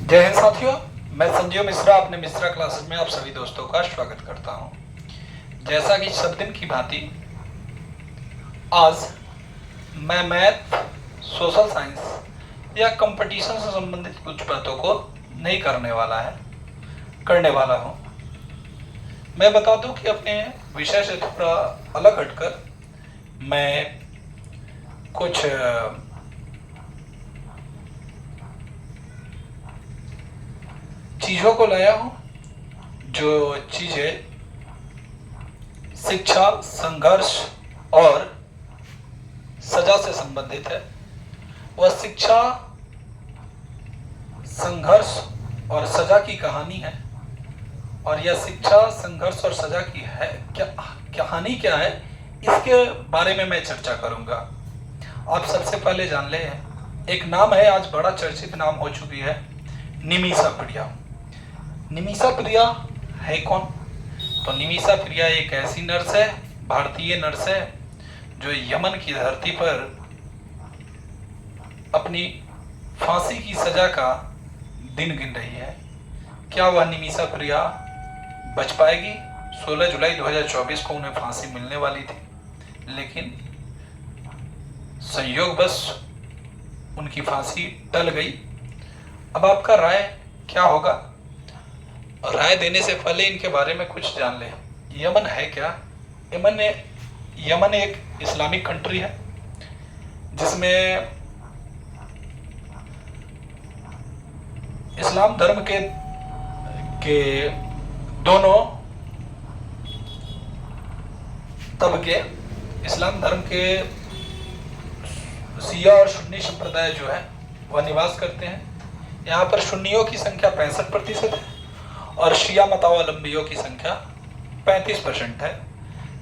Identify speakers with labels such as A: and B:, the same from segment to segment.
A: जय हिंद साथियों, मैं संजीव मिश्रा अपने मिश्रा क्लासेस में आप सभी दोस्तों का स्वागत करता हूं। जैसा कि सब दिन की भांति आज मैं मैथ, सोशल साइंस या कंपटीशन से संबंधित कुछ बातों को नहीं करने वाला हूं। मैं बता दूं कि अपने विषय से थोड़ा अलग हटकर मैं कुछ चीज़ों को लाया हूं जो चीज़ें शिक्षा, संघर्ष और सजा से संबंधित है। वह शिक्षा, संघर्ष और सजा की कहानी है। और यह शिक्षा, संघर्ष और सजा की है कहानी क्या है, इसके बारे में मैं चर्चा करूंगा। आप सबसे पहले जान ले, एक नाम है, आज बड़ा चर्चित नाम हो चुकी है, निमिषा प्रिया। निमिषा प्रिया है कौन? तो निमिषा प्रिया एक ऐसी नर्स है, भारतीय नर्स है, जो यमन की धरती पर अपनी फांसी की सजा का दिन गिन रही है। क्या वह निमिषा प्रिया बच पाएगी? 16 जुलाई 2024 को उन्हें फांसी मिलने वाली थी, लेकिन संयोगवश उनकी फांसी टल गई। अब आपका राय क्या होगा? राय देने से पहले इनके बारे में कुछ जान ले। यमन है क्या? यमन एक इस्लामिक कंट्री है जिसमें इस्लाम धर्म के दोनों तबके, इस्लाम धर्म के शिया और सुन्नी संप्रदाय जो है वह निवास करते हैं। यहाँ पर सुन्नियों की संख्या 65% है और शिया मतावलंबियों की संख्या 35% है।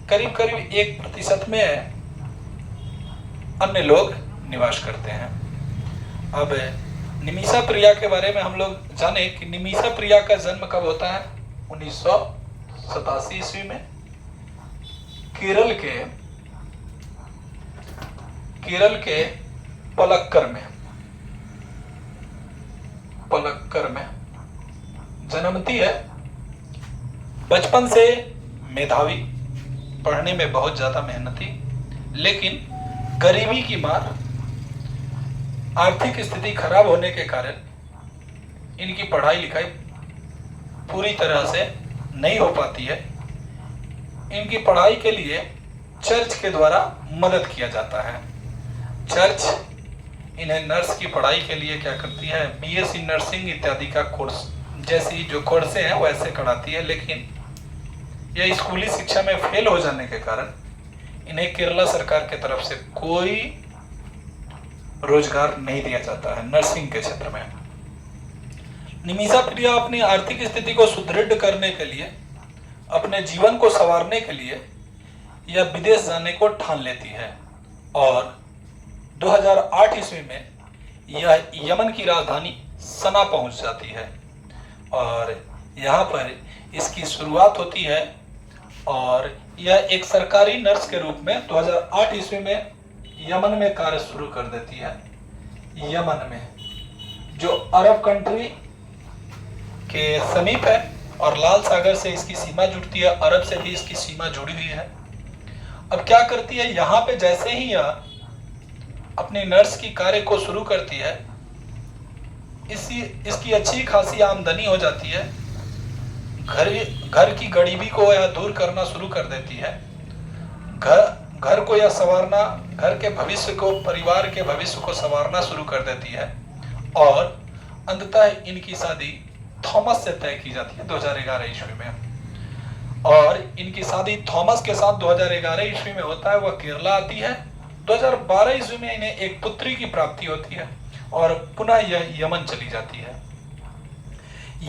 A: करीब करीब 1% में अन्य लोग निवास करते हैं। अब निमिषा प्रिया के बारे में हम लोग जाने कि निमिषा प्रिया का जन्म कब होता है? 1987 ईस्वी में केरल के पलक्कर में जन्मती है। बचपन से मेधावी, पढ़ने में बहुत ज्यादा मेहनती, लेकिन गरीबी की मार, आर्थिक स्थिति खराब होने के कारण इनकी पढ़ाई लिखाई पूरी तरह से नहीं हो पाती है। इनकी पढ़ाई के लिए चर्च के द्वारा मदद किया जाता है। चर्च इन्हें नर्स की पढ़ाई के लिए क्या करती है? बीएससी नर्सिंग इत्यादि का कोर्स, जैसी जो कोर्सें हैं वैसे कराती है, लेकिन यह स्कूली शिक्षा में फेल हो जाने के कारण इन्हें केरला सरकार की तरफ से कोई रोजगार नहीं दिया जाता है नर्सिंग के क्षेत्र में। निमिषा प्रिया अपनी आर्थिक स्थिति को सुदृढ़ करने के लिए, अपने जीवन को संवारने के लिए यह विदेश जाने को ठान लेती है और 2008 ईस्वी में यह यमन की राजधानी सना पहुंच जाती है और यहाँ पर इसकी शुरुआत होती है। और यह एक सरकारी नर्स के रूप में 2008 ईस्वी में यमन में कार्य शुरू कर देती है। यमन में, जो अरब कंट्री के समीप है और लाल सागर से इसकी सीमा जुड़ती है, अरब से भी इसकी सीमा जुड़ी हुई है। अब क्या करती है, यहाँ पे जैसे ही यह अपनी नर्स की कार्य को शुरू करती है, इसकी अच्छी खासी आमदनी हो जाती है। घर की गरीबी को यह दूर करना शुरू कर देती है। घर को यह संवारना, घर के भविष्य को, परिवार के भविष्य को संवारना शुरू कर देती है और अंततः इनकी शादी थॉमस से तय की जाती है 2011 ईस्वी में। और इनकी शादी थॉमस के साथ 2011 ईस्वी में होता है। वह केरला आती है। 2012 ईस्वी में इन्हें एक पुत्री की प्राप्ति होती है और पुनः यह यमन चली जाती है।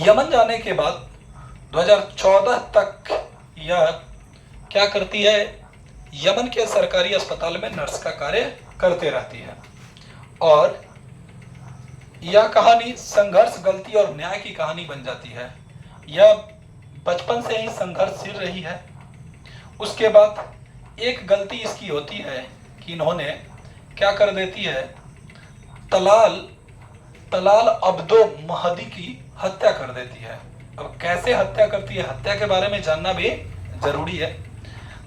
A: यमन जाने के बाद 2014 तक यह क्या करती है? यमन के सरकारी अस्पताल में नर्स का कार्य करते रहती है। और यह कहानी संघर्ष, गलती और न्याय की कहानी बन जाती है। यह बचपन से ही संघर्षशील रही है। उसके बाद एक गलती इसकी होती है कि इन्होंने क्या कर देती है, तलाल अब्दो महदी की हत्या कर देती है। अब कैसे हत्या करती है, हत्या के बारे में जानना भी जरूरी है।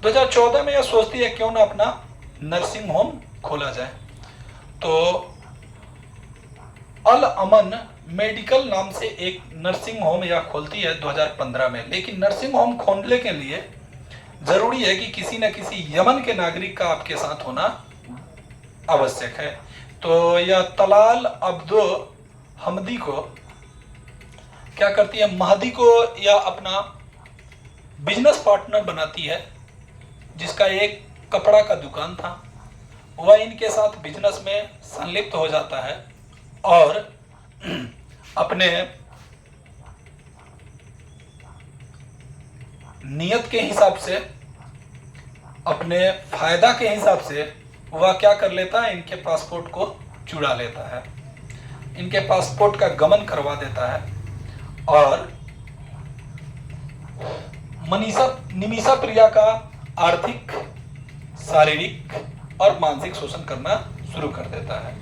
A: 2014 में यह सोचती है क्यों ना अपना नर्सिंग होम खोला जाए, तो अल अमन मेडिकल नाम से एक नर्सिंग होम यह खोलती है 2015 में। लेकिन नर्सिंग होम खोलने के लिए जरूरी है कि किसी न किसी यमन के नागरिक का आपके साथ होना आवश्यक है। तो यह तलाल अब्दो हमदी को क्या करती है, महदी को यह अपना बिजनेस पार्टनर बनाती है, जिसका एक कपड़ा का दुकान था। वह इनके साथ बिजनेस में संलिप्त हो जाता है और अपने नियत के हिसाब से, अपने फायदा के हिसाब से वह क्या कर लेता है, इनके पासपोर्ट को चुरा लेता है, इनके पासपोर्ट का गमन करवा देता है और निमिषा प्रिया का आर्थिक, शारीरिक और मानसिक शोषण करना शुरू कर देता है।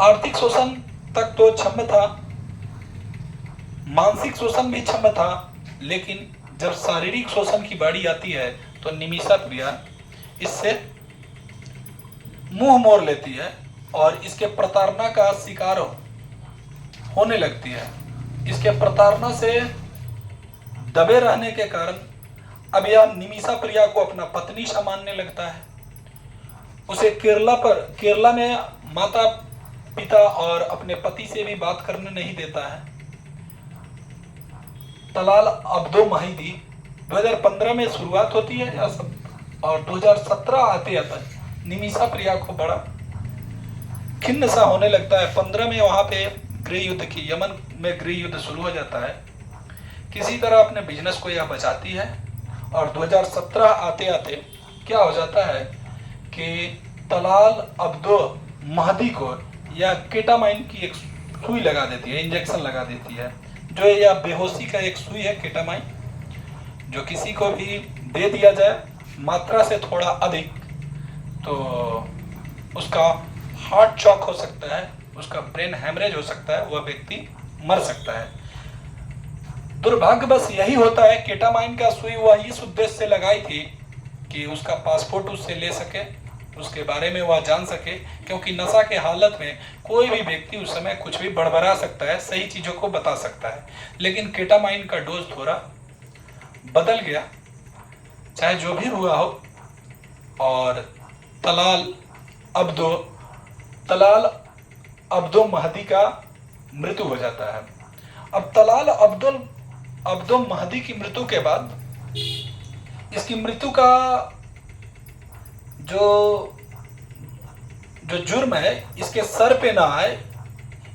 A: आर्थिक शोषण तक तो क्षम्य था, मानसिक शोषण भी क्षम्य था, लेकिन जब शारीरिक शोषण की बारी आती है तो निमिषा प्रिया इससे मुंह मोड़ लेती है और इसके प्रताड़ना का शिकार होने लगती है। इसके प्रताड़ना से दबे रहने के कारण अब यह निमिषा प्रिया को अपना पत्नी सा मानने लगता है। उसे केरला में माता पिता और अपने पति से भी बात करने नहीं देता है। तलाल अब्दो महदी 2015 में शुरुआत होती है यह सब, और 2017 आते निमिषा प्रिया को बड़ा खिन्न सा होने लगता है। 15 में वहां पे गृह युद्ध की, यमन में गृह युद्ध शुरू हो जाता है। किसी तरह अपने बिजनेस को यह बचाती है और 2017 आते आते क्या हो जाता है कि तलाल अब्दो महदी को यह केटामाइन की एक सुई लगा देती है, इंजेक्शन लगा देती है, जो यह बेहोशी का एक सुई है केटामाइन, जो किसी को भी दे दिया जाए मात्रा से थोड़ा अधिक तो उसका हार्ट चॉक हो सकता है, उसका ब्रेन हैमरेज हो सकता है, वह व्यक्ति मर सकता है। दुर्भाग्यवश यही होता है, केटामाइन का सुई वह इस उद्देश्य से लगाई थी कि उसका पासपोर्ट उससे ले सके, उसके बारे में वह जान सके, क्योंकि नशा के हालत में कोई भी व्यक्ति उस समय कुछ भी बड़बड़ा सकता है, सही चीज़ों को बता सकता है। लेकिन केटामाइन का डोज थोड़ा बदल गया, चाहे जो भी हुआ हो, और तलाल अब्दो महदी का मृत्यु हो जाता है। अब तलाल अब्दो महदी की मृत्यु के बाद इसकी मृत्यु का जो जुर्म है इसके सर पे ना आए,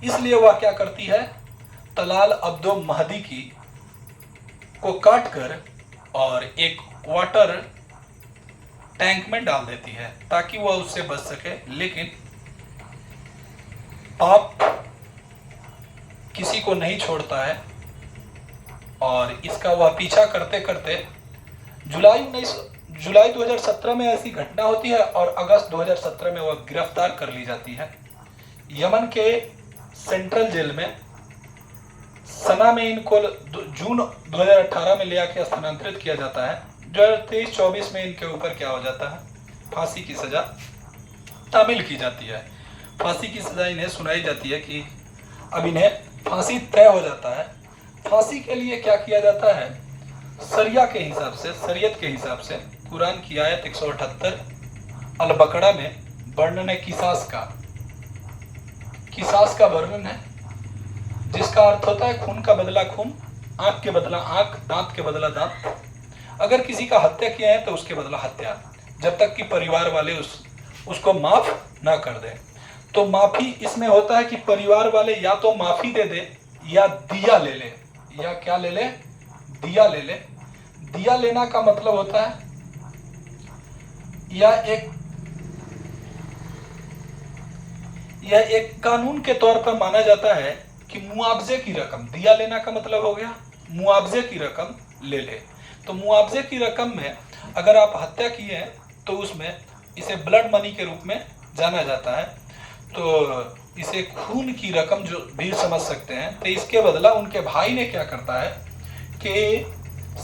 A: इसलिए वह क्या करती है, तलाल अब्दो महदी की को काट कर और एक वाटर टैंक में डाल देती है ताकि वह उससे बच सके। लेकिन पाप किसी को नहीं छोड़ता है और इसका वह पीछा करते करते जुलाई 2017 में ऐसी घटना होती है और अगस्त 2017 में वह गिरफ्तार कर ली जाती है। यमन के सेंट्रल जेल में सना में इनको जून 2018 में ले आके स्थानांतरित किया जाता है। 2023-24 में इनके ऊपर क्या हो जाता है, फांसी की सजा तामील की जाती है। फांसी की सजा इन्हें सुनाई जाती है कि अब इन्हें फांसी तय हो जाता है। फांसी के लिए क्या किया जाता है, शरिया के हिसाब से, शरीयत के हिसाब से कुरान की आयत 178 अल बकरा में वर्णन है किसास का वर्णन है, जिसका अर्थ होता है खून का बदला खून, आंख के बदला आंख, दांत के बदला दांत। अगर किसी का हत्या किया है तो उसके बदला हत्या, जब तक कि परिवार वाले उसको माफ ना कर दें। तो माफी इसमें होता है कि परिवार वाले या तो माफी दे दे या दिया ले ले, या क्या ले ले, दिया ले ले। दिया लेना का मतलब होता है यह एक कानून के तौर पर माना जाता है कि मुआवजे की रकम, दिया लेना का मतलब हो गया मुआवजे की रकम ले ले। तो मुआवजे की रकम में अगर आप हत्या किए हैं तो उसमें इसे ब्लड मनी के रूप में जाना जाता है। तो इसे खून की रकम जो भी समझ सकते हैं। तो इसके बदला उनके भाई ने क्या करता है कि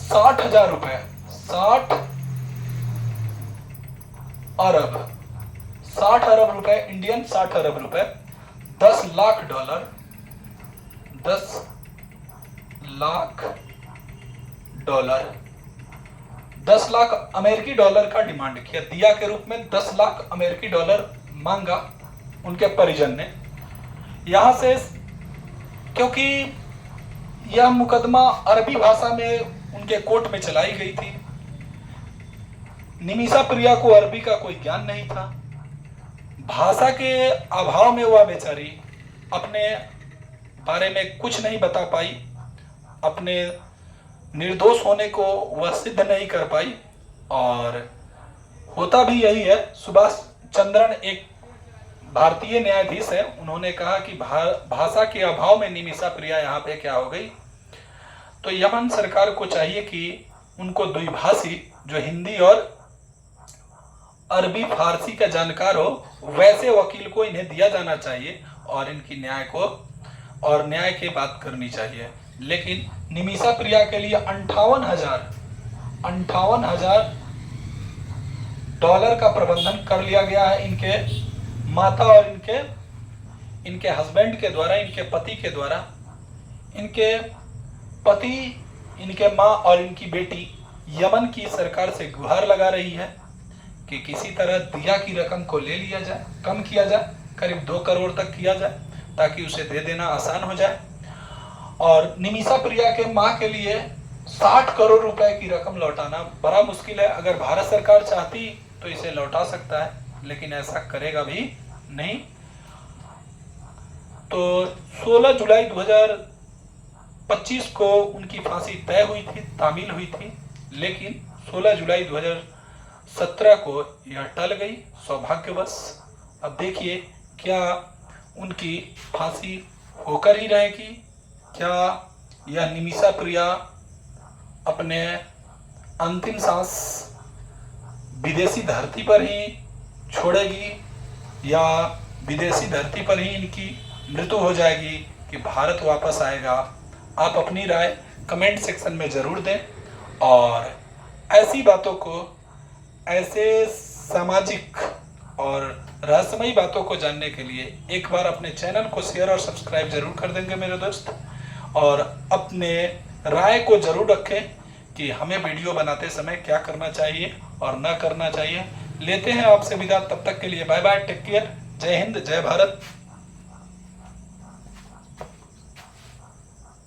A: 60,000 रुपए, 60 अरब रुपए, इंडियन 60 अरब रुपए, 10 लाख डॉलर, 10 लाख डॉलर, 10 लाख अमेरिकी डॉलर का डिमांड किया, दिया के रूप में 10 लाख अमेरिकी डॉलर मांगा उनके परिजन ने। यहां से, क्योंकि यह मुकदमा अरबी भाषा में उनके कोर्ट में चलाई गई थी, निमिषा प्रिया को अरबी का कोई ज्ञान नहीं था, भाषा के अभाव में वह बेचारी अपने बारे में कुछ नहीं बता पाई, अपने निर्दोष होने को वह सिद्ध नहीं कर पाई। और होता भी यही है। सुभाष चंद्रन एक भारतीय न्यायाधीश है, उन्होंने कहा कि भाषा के अभाव में निमिषा प्रिया यहाँ पे क्या हो गई। तो यमन सरकार को चाहिए कि उनको द्विभाषी, जो हिंदी और अरबी फारसी का जानकार हो, वैसे वकील को इन्हें दिया जाना चाहिए और इनकी न्याय की बात करनी चाहिए। लेकिन निमिषा प्रिया के लिए 58,000 डॉलर का प्रबंधन कर लिया गया है इनके माता और इनके हस्बैंड के द्वारा, इनके पति के द्वारा। इनके पति, इनके माँ और इनकी बेटी यमन की सरकार से गुहार लगा रही है कि किसी तरह दिया की रकम को ले लिया जाए, कम किया जाए, करीब 2 करोड़ तक किया जाए, ताकि उसे दे देना आसान हो जाए। और निमिषा प्रिया के माँ के लिए 60 करोड़ रुपए की रकम लौटाना बड़ा मुश्किल है। अगर भारत सरकार चाहती तो इसे लौटा सकता है, लेकिन ऐसा करेगा भी नहीं। तो 16 जुलाई 2025 को उनकी फांसी तय हुई थी, तामील हुई थी, लेकिन 16 जुलाई 2017 को यह टल गई सौभाग्यवश। अब देखिए क्या उनकी फांसी होकर ही रहेगी, क्या यह निमिषा प्रिया अपने अंतिम सांस विदेशी धरती पर ही छोड़ेगी, या विदेशी धरती पर ही इनकी मृत्यु हो जाएगी कि भारत वापस आएगा। आप अपनी राय कमेंट सेक्शन में ज़रूर दें। और ऐसी बातों को, ऐसे सामाजिक और रहस्यमयी बातों को जानने के लिए एक बार अपने चैनल को शेयर और सब्सक्राइब जरूर कर देंगे मेरे दोस्त। और अपने राय को जरूर रखें कि हमें वीडियो बनाते समय क्या करना चाहिए और ना करना चाहिए। लेते हैं आपसे विदा, तब तक के लिए बाय बाय, टेक केयर, जय हिंद, जय भारत।